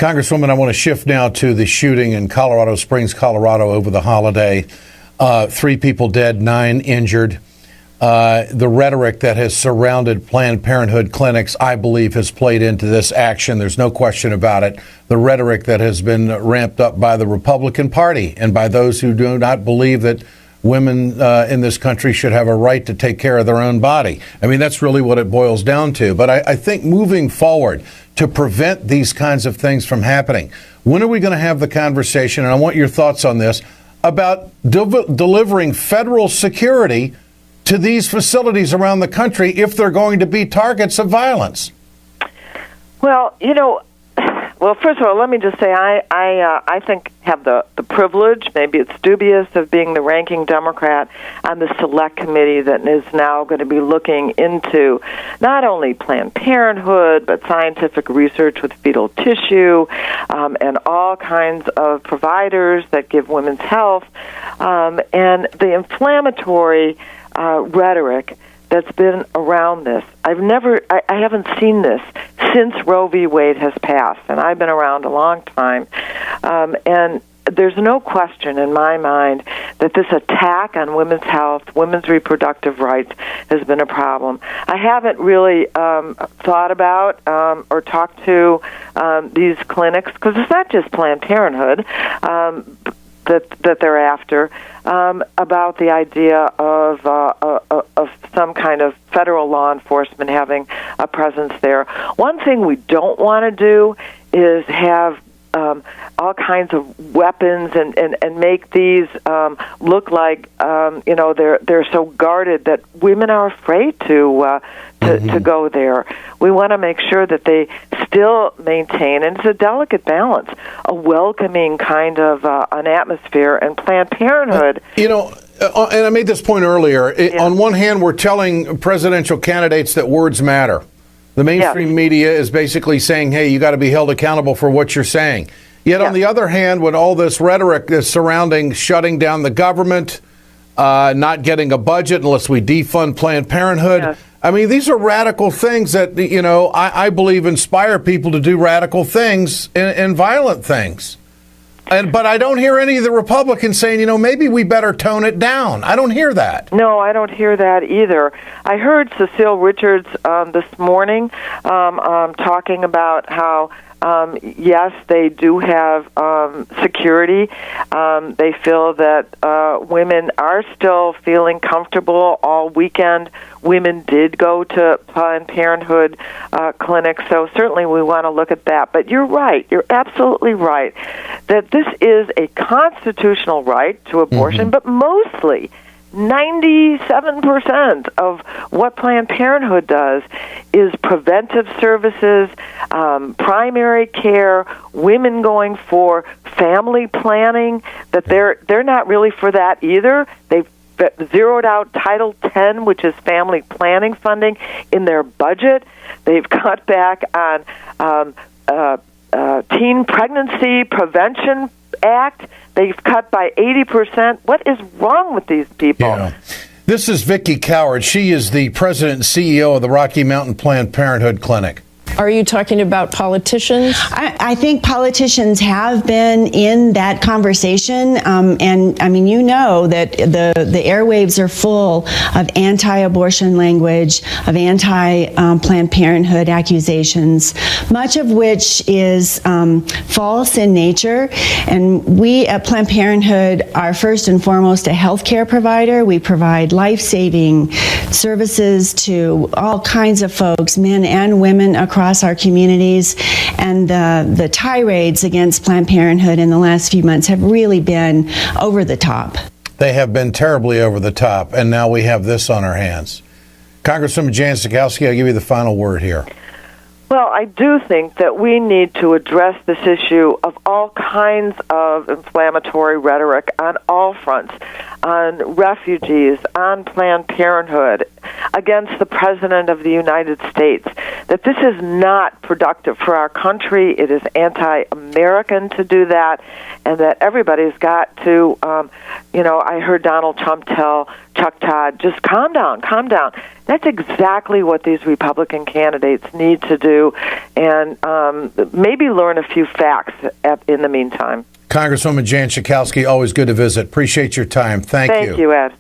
Congresswoman, I want to shift now to the shooting in Colorado Springs, Colorado over the holiday. 3 people dead, 9 injured. The rhetoric that has surrounded Planned Parenthood clinics, I believe, has played into this action. There's no question about it. The rhetoric that has been ramped up by the Republican Party and by those who do not believe that women in this country should have a right to take care of their own body. I mean, that's really what it boils down to. But I think moving forward to prevent these kinds of things from happening, when are we going to have the conversation, and I want your thoughts on this, about delivering federal security to these facilities around the country if they're going to be targets of violence? Well, first of all, let me just say I think have the privilege, maybe it's dubious, of being the ranking Democrat on the select committee that is now going to be looking into not only Planned Parenthood, but scientific research with fetal tissue and all kinds of providers that give women's health, and the inflammatory rhetoric that's been around this. I haven't seen this since Roe v. Wade has passed, and I've been around a long time. And there's no question in my mind that this attack on women's health, women's reproductive rights, has been a problem. I haven't really thought about or talked to these clinics, because it's not just Planned Parenthood that they're after, about the idea of some kind of federal law enforcement having a presence there. One thing we don't want to do is have all kinds of weapons and make these look like they're so guarded that women are afraid to go there. We want to make sure that they still maintain, and it's a delicate balance, a welcoming kind of an atmosphere. And Planned Parenthood, and I made this point earlier. On one hand, we're telling presidential candidates that words matter. The mainstream media is basically saying, hey, you got to be held accountable for what you're saying. Yet on the other hand, when all this rhetoric is surrounding shutting down the government, not getting a budget unless we defund Planned Parenthood, I mean, these are radical things that, I believe inspire people to do radical things and violent things. But I don't hear any of the Republicans saying, maybe we better tone it down. I don't hear that. No, I don't hear that either. I heard Cecile Richards this morning talking about how, yes, they do have security. They feel that women are still feeling comfortable all weekend. Women did go to Planned Parenthood clinics, so certainly we want to look at that. But you're right. You're absolutely right that this is a constitutional right to abortion, but mostly 97% of what Planned Parenthood does is preventive services, primary care, women going for family planning, that they're not really for that either. They've zeroed out Title X, which is family planning funding, in their budget. They've cut back on Teen Pregnancy Prevention Act. They've cut by 80%. What is wrong with these people? Yeah. This is Vicki Coward. She is the president and CEO of the Rocky Mountain Planned Parenthood Clinic. Are you talking about politicians? I think politicians have been in that conversation, and I mean, that the airwaves are full of anti-abortion language, of anti-Planned Parenthood accusations, much of which is false in nature. And we at Planned Parenthood are first and foremost a healthcare provider. We provide life-saving services to all kinds of folks, men and women, across our communities, and the tirades against Planned Parenthood in the last few months have really been over the top. They have been terribly over the top, and now we have this on our hands. Congresswoman Jan Schakowsky, I'll give you the final word here. Well, I do think that we need to address this issue of all kinds of inflammatory rhetoric on all fronts. on refugees, on Planned Parenthood, against the President of the United States, that this is not productive for our country. It is anti-American to do that, and that everybody's got to, I heard Donald Trump tell Chuck Todd, just calm down, calm down. That's exactly what these Republican candidates need to do, and maybe learn a few facts in the meantime. Congresswoman Jan Schakowsky, always good to visit. Appreciate your time. Thank you. Thank you, Ed.